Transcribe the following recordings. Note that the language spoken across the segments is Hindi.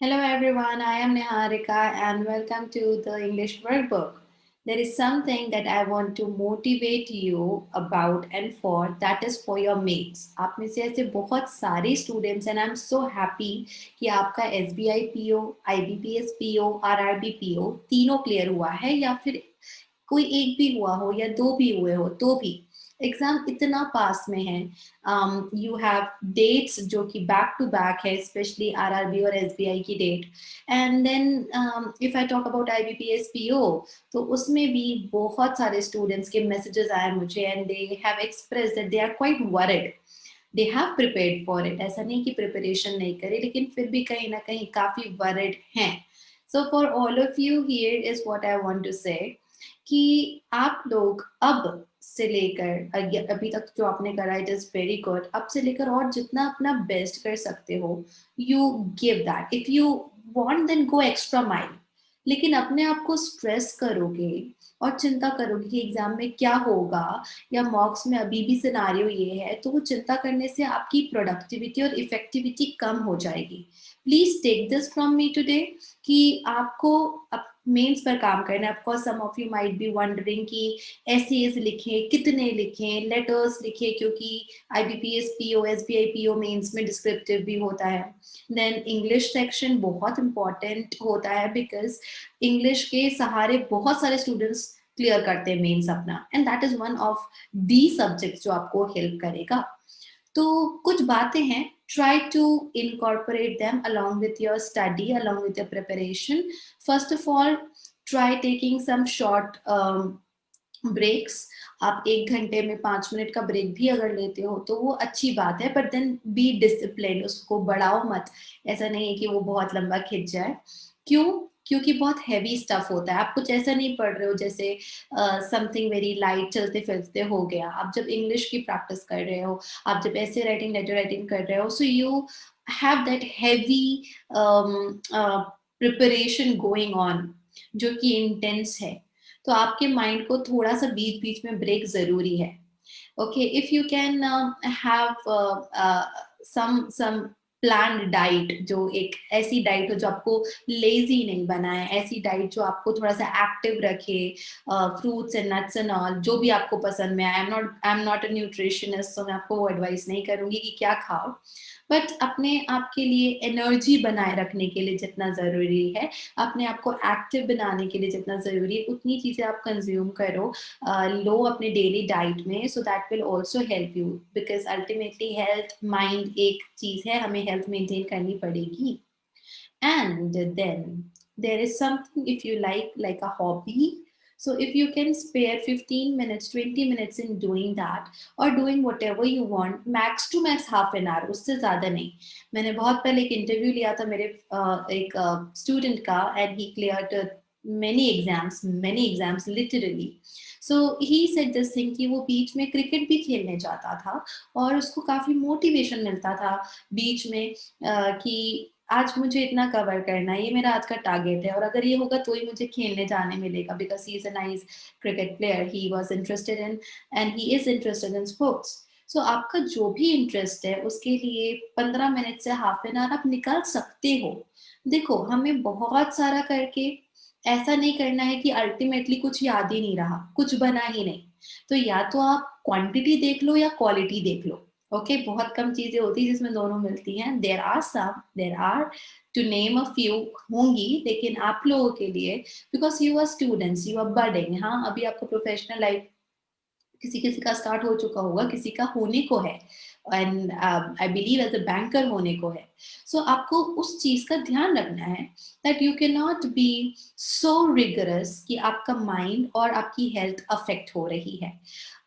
Hello everyone, I am Niharika and welcome to the English Workbook. There is something that I want to motivate you about and for, that is for your mates. आप में से ऐसे बहुत सारे students and I'm so happy कि आपका SBI PO, IBPS PO, RRB PO तीनों clear हुआ है या फिर कोई एक भी हुआ हो या दो भी हुए हो तो भी एग्जाम इतना पास में है. यू हैव डेट्स जो कि बैक टू बैक है, स्पेशली आरआरबी और एसबीआई की date. And then if I talk about IBPS PO, तो उसमें भी बहुत सारे स्टूडेंट्स के मैसेजेस आए मुझे and they have express that they are quite worried. They have prepared for it, ऐसा नहीं कि प्रिपरेशन नहीं करे, लेकिन फिर भी कहीं ना कहीं काफी वरिड हैं. So for all of you here is what I want to say कि आप लोग अब से लेकर अभी तक जो आपने करा इट इज वेरी गुड. अब से लेकर और जितना अपना बेस्ट कर सकते हो, you give that. If you want then go extra mile. लेकिन अपने आप को स्ट्रेस करोगे और चिंता करोगे कि एग्जाम में क्या होगा या मॉक्स में अभी भी सिनारियो ये है, तो वो चिंता करने से आपकी प्रोडक्टिविटी और इफेक्टिविटी कम हो जाएगी. Please take this from me today कि आपको मेंस पर काम करना है. Of course some of you might be wondering कि एसेज लिखें, कितने लिखें, लेटर्स लिखें, क्योंकि IBPS PO, SBI PO mains में डिस्क्रिप्टिव भी होता है. देन इंग्लिश सेक्शन बहुत इंपॉर्टेंट होता है बिकॉज इंग्लिश के सहारे बहुत सारे स्टूडेंट्स क्लियर करते हैं मेंस अपना, and that is one of the subjects जो आपको हेल्प करेगा. तो कुछ बातें हैं, try to incorporate them along with your study, along with your preparation. First of all, try taking some short breaks. आप 1 घंटे में 5 मिनट का ब्रेक भी अगर लेते हो तो वो अच्छी बात है, बट देन बी डिसिप्लिन, उसको बढ़ाओ मत. ऐसा नहीं है कि वो बहुत लंबा खिंच जाए. क्यों? क्योंकि बहुत हैवी स्टफ होता है. आप कुछ ऐसा नहीं पढ़ रहे हो जैसे समथिंग वेरी लाइट चलते फिरते हो गया. आप जब इंग्लिश की प्रैक्टिस कर रहे हो, आप जब ऐसे राइटिंग, लेटर राइटिंग कर रहे हो, so you have that heavy preparation going on जो कि इंटेंस है. तो आपके माइंड को थोड़ा सा बीच बीच में ब्रेक जरूरी है. Okay, if you can have some planned diet, जो एक ऐसी डाइट हो जो आपको लेजी नहीं बनाए, ऐसी डाइट जो आपको थोड़ा सा एक्टिव रखे, fruits and nuts and all, जो भी आपको पसंद में. I am not a nutritionist, तो मैं आपको वो एडवाइस नहीं करूंगी कि क्या खाओ, बट अपने आप के लिए एनर्जी बनाए रखने के लिए जितना ज़रूरी है, अपने आप को एक्टिव बनाने के लिए जितना ज़रूरी है, उतनी चीज़ें आप कंज्यूम करो, लो अपने डेली डाइट में. So that will also help you, because ultimately health mind एक चीज़ है, हमें हेल्थ मेंटेन करनी पड़ेगी. And then there is something, if you like a hobby. So if you can spare 15 minutes, 20 minutes in doing that or doing whatever you want, max to max half an hour, उससे ज़्यादा नहीं. मैंने बहुत पहले एक इंटरव्यू लिया था मेरे एक स्टूडेंट का, and he cleared many exams literally. So he said this thing कि वो बीच में क्रिकेट भी खेलने जाता था और उसको काफ़ी मोटिवेशन मिलता था बीच में, कि आज मुझे इतना कवर करना है, ये मेरा आज का टारगेट है, और अगर ये होगा तो ही मुझे खेलने जाने मिलेगा, because he is a nice cricket player, he was interested in and he is interested in sports. So आपका जो भी इंटरेस्ट है उसके लिए 15 मिनट से हाफ एन आवर आप निकाल सकते हो. देखो, हमें बहुत सारा करके ऐसा नहीं करना है कि अल्टीमेटली कुछ याद ही नहीं रहा, कुछ बना ही नहीं. तो या तो आप क्वांटिटी देख लो या क्वालिटी देख लो. ओके, बहुत कम चीजें होती है जिसमें दोनों मिलती हैं. There are to name a few होंगी, लेकिन आप लोगों के लिए, because you are students, you are budding. हाँ, अभी आपको प्रोफेशनल लाइफ किसी किसी का स्टार्ट हो चुका होगा, किसी का होने को है, and I believe as a banker होने को है. सो आपको उस चीज का ध्यान रखना है that you can not be so rigorous कि आपका माइंड और आपकी हेल्थ अफेक्ट हो रही है.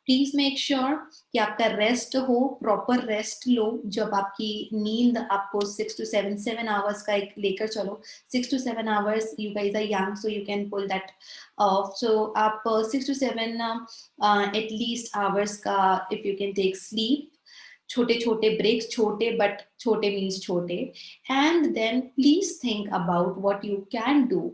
प्लीज मेक श्योर कि आपका रेस्ट हो, प्रॉपर रेस्ट लो. जब आपकी नींद आपको 6 to 7 का एक लेकर चलो, 6 to 7 you guys are young so you can pull that off. So आप 6 to 7 एटलीस्ट आवर्स का if you can take sleep, छोटे छोटे ब्रेक्स, छोटे बट छोटे मीन्स छोटे. And then please think about what you can do.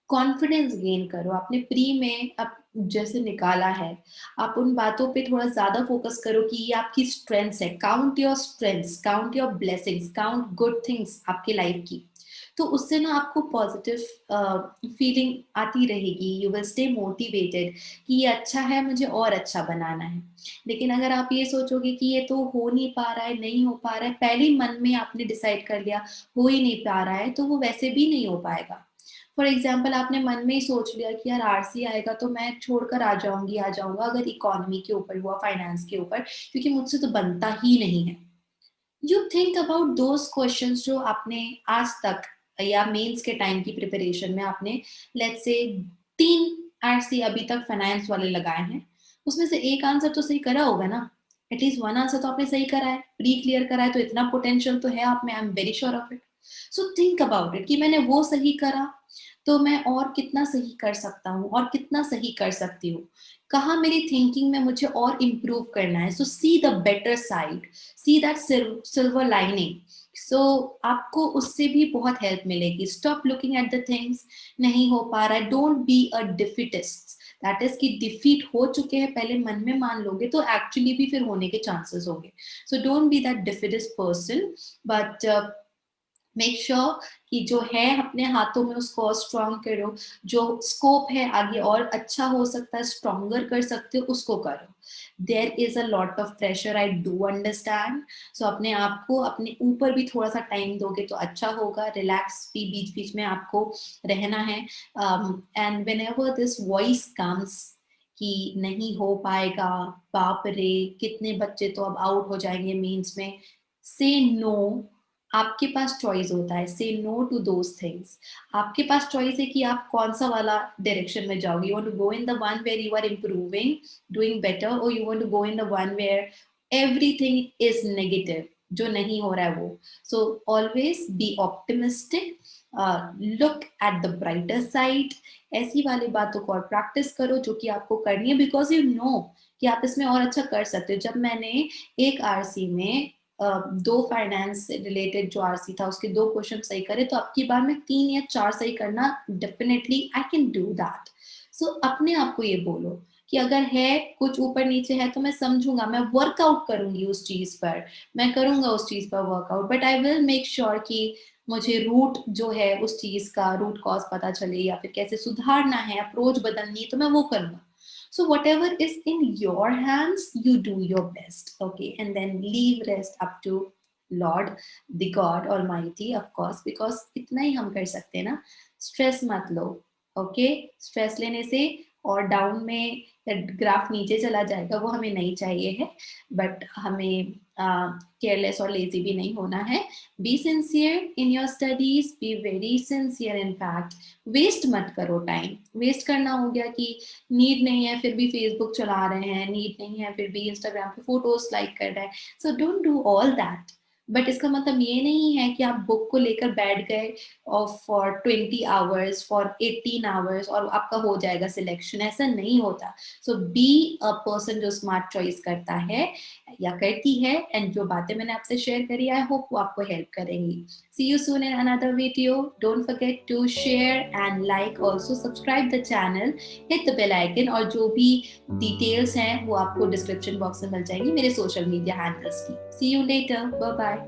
Confidence gain करो. आपने प्री में आप जैसे निकाला है, आप उन बातों पे थोड़ा ज्यादा फोकस करो कि ये आपकी स्ट्रेंथ्स है. Count your strengths, count your blessings, count good things आपकी लाइफ की. तो उससे ना आपको पॉजिटिव फीलिंग आती रहेगी, यू विल स्टे मोटिवेटेड कि ये अच्छा है, मुझे और अच्छा बनाना है। लेकिन अगर आप ये सोचोगे कि ये तो हो नहीं पा रहा है, नहीं हो पा रहा है, पहले ही मन में आपने डिसाइड कर लिया हो ही नहीं पा रहा है, तो वो वैसे भी नहीं हो पाएगा। फॉर एग्जाम्पल आपने मन में ही सोच लिया कि यार आरसी आएगा तो मैं छोड़कर आ जाऊंगी, आ जाऊंगा, अगर इकोनॉमी के ऊपर हुआ, फाइनेंस के ऊपर, क्योंकि मुझसे तो बनता ही नहीं है। You think about those questions जो आपने आज तक या मेंस के टाइम की प्रिपरेशन में आपने लेट्स से 3 आरसी अभी तक फाइनेंस वाले लगाए हैं, उसमें से एक आंसर तो सही करा होगा ना? एटलीस्ट वन आंसर तो आपने सही करा है, प्री क्लियर करा है, तो इतना पोटेंशियल तो है आप में, I am very sure of it. So think about it कि मैंने वो सही करा, तो मैं और कितना सही कर सकता हूँ और कितना सही कर सकती हूँ, कहाँ मेरी थिंकिंग में मुझे और इम्प्रूव करना है। So see the better side, see that silver lining. So आपको उससे भी बहुत हेल्प मिलेगी। Stop looking at the things, नहीं हो पा रहा है, don't be a defeatist. That is कि डिफीट हो चुके हैं पहले मन में मान लोगे तो एक्चुअली भी फिर होने के चांसेस होंगे। So don't be that defeatist person, but make sure कि जो है अपने हाथों में उसको और स्ट्रॉन्ग करो, जो स्कोप है आगे और अच्छा हो सकता है, स्ट्रॉन्गर कर सकते हो, उसको करो। There is a lot of pressure, I do understand. So अपने आप को अपने ऊपर भी थोड़ा सा टाइम दोगे तो अच्छा होगा, रिलैक्स भी बीच बीच में आपको रहना है। And when ever this voice comes कि नहीं हो पाएगा, बाप रे कितने बच्चे तो अब आउट हो जाएंगे मीन्स में, से नो। आपके पास चॉइस होता है, से नो टू दोज थिंग्स। आपके पास चॉइस है कि आप कौन सा वाला डायरेक्शन में जाओगे। You want to go in the one where you are improving, doing better, और you want to go in the one where everything is negative, जो नहीं हो रहा है वो। So always be optimistic, look at the brighter side. ऐसी वाली बातों को और प्रैक्टिस करो जो कि आपको करनी है, बिकॉज यू नो कि आप इसमें और अच्छा कर सकते हो। जब मैंने एक आरसी में दो फाइनेंस से रिलेटेड जो आरसी था उसके दो क्वेश्चन सही करे, तो अब की बार मैं 3 या 4 सही करना, definitely I can do that. So अपने आप को ये बोलो कि अगर है कुछ ऊपर नीचे है तो मैं समझूंगा, मैं वर्कआउट करूंगी उस चीज पर, मैं करूंगा उस चीज पर workout, but I will make sure कि मुझे रूट जो है उस चीज का रूट कॉज पता चले, या फिर कैसे सुधारना है, अप्रोच बदलनी है, तो मैं वो करूंगा। So whatever is in your hands, you do your best, okay, and then leave rest up to Lord, the God Almighty, of course, because इतना ही हम कर सकते हैं ना। स्ट्रेस मत लो, ओके। स्ट्रेस लेने से और डाउन में ग्राफ नीचे चला जाएगा, वो हमें नहीं चाहिए है। बट हमें केयरलेस और लेजी भी नहीं होना है। Be sincere in your studies, be very sincere in fact. Waste मत करो टाइम। वेस्ट करना हो गया कि नीड नहीं है फिर भी फेसबुक चला रहे हैं, नीड नहीं है फिर भी इंस्टाग्राम पे फोटोज लाइक कर रहे हैं। So don't do all that. But इसका मतलब ये नहीं है कि आप बुक को लेकर बैठ गए और फॉर 20 आवर्स, फॉर 18 आवर्स और आपका हो जाएगा सिलेक्शन, ऐसा नहीं होता। सो बी अ पर्सन जो स्मार्ट चॉइस करता है या करती है, एंड जो बातें मैंने आपसे शेयर करी आई होप वो आपको हेल्प करेंगी। See you soon in another video. Don't forget to share and like, also subscribe the channel, hit the bell icon, और जो भी डिटेल्स हैं वो आपको डिस्क्रिप्शन बॉक्स में मिल जाएंगी मेरे सोशल मीडिया हैंडल्स की। See you later. Bye bye.